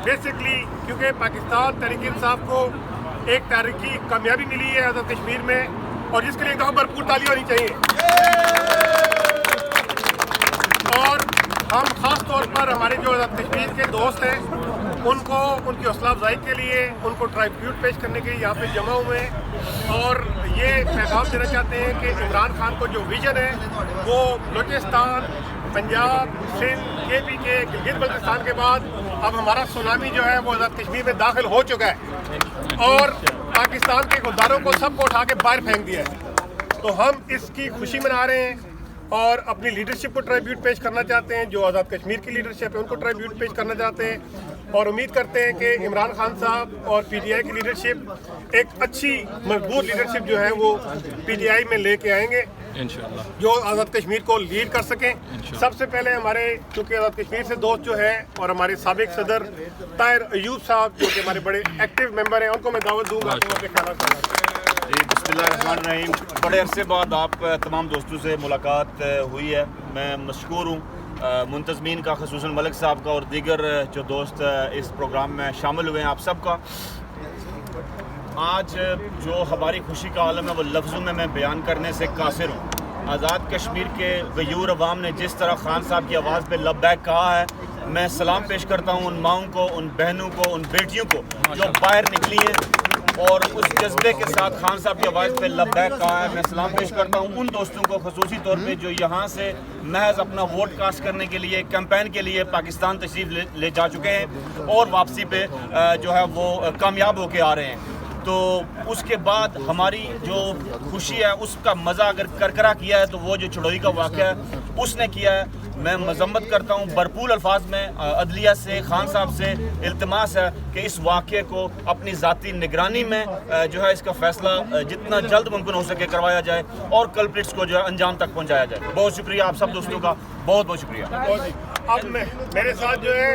Basically क्योंकि पाकिस्तान तहरीक इंसाफ को एक तारीखी कामयाबी मिली है आज़ाद कश्मीर में और जिसके लिए एक दफ़ा भरपूर ताली होनी चाहिए। और हम ख़ास तौर पर हमारे जो आज़ाद कश्मीर के दोस्त हैं उनको उनकी हौसला अफजाई के लिए उनको ट्राइब्यूट पेश करने के लिए यहाँ पे जमा हुए हैं और ये पैगाम देना चाहते हैं कि इमरान खान को जो विज़न है वो बलूचिस्तान, पंजाब, सिंध, KP के गिलगित बल्तिस्तान के बाद अब हमारा सुनामी जो है वो आज़ाद कश्मीर में दाखिल हो चुका है और पाकिस्तान के गुद्दारों को सबको उठा के बाहर फेंक दिया है। तो हम इसकी खुशी मना रहे हैं और अपनी लीडरशिप को ट्राइब्यूट पेश करना चाहते हैं, जो आज़ाद कश्मीर की लीडरशिप है उनको ट्राइब्यूट पेश करना चाहते हैं और उम्मीद करते हैं कि इमरान खान साहब और PTI की लीडरशिप एक अच्छी मजबूत लीडरशिप जो है वो PTI में लेके आएंगे इंशाअल्लाह, जो आज़ाद कश्मीर को लीड कर सकें। सबसे पहले हमारे चूँकि आज़ाद कश्मीर से दोस्त जो है और हमारे साबिक सदर ताहिर अयूब साहब जो कि हमारे बड़े एक्टिव मेंबर हैं उनको मैं दावत दूँगा कि खाना जी बिस्मिल्लाहिर्रहमानिर्रहीम। बड़े अरसे बाद आप तमाम दोस्तों से मुलाकात हुई है, मैं मशकूर हूँ मुंतज़मीन का, ख़ुसूसन मलिक साहब का और दीगर जो दोस्त इस प्रोग्राम में शामिल हुए हैं आप सबका। आज जो हमारी खुशी का आलम है वो लफ्ज़ों में मैं बयान करने से कासिर हूँ। आज़ाद कश्मीर के गयूर अवाम ने जिस तरह खान साहब की आवाज़ पे लब्बैक कहा है, मैं सलाम पेश करता हूँ उन माओं को, उन बहनों को, उन बेटियों को जो बाहर निकली हैं और उस जज्बे के साथ खान साहब की आवाज़ पे लब्बैक कहा है। मैं सलाम पेश करता हूँ उन दोस्तों को ख़ुसूसी तौर पे जो यहाँ से महज अपना वोट कास्ट करने के लिए, कैंपेन के लिए पाकिस्तान तशरीफ़ ले जा चुके हैं और वापसी पे जो है वो कामयाब होके आ रहे हैं। तो उसके बाद हमारी जो खुशी है उसका मज़ा अगर करकरा किया है तो वो जो छड़ोई का वाक़या है उसने किया है। मैं मजम्मत करता हूँ भरपूर अल्फाज में अदलिया से, खान साहब से इल्तिमास है कि इस वाक़े को अपनी ज़ाती निगरानी में जो है इसका फ़ैसला जितना जल्द मुमकिन हो सके करवाया जाए और कल्प्रिट्स को जो है अंजाम तक पहुँचाया जाए। बहुत शुक्रिया आप सब दोस्तों का, बहुत बहुत शुक्रिया। अब मेरे साथ जो है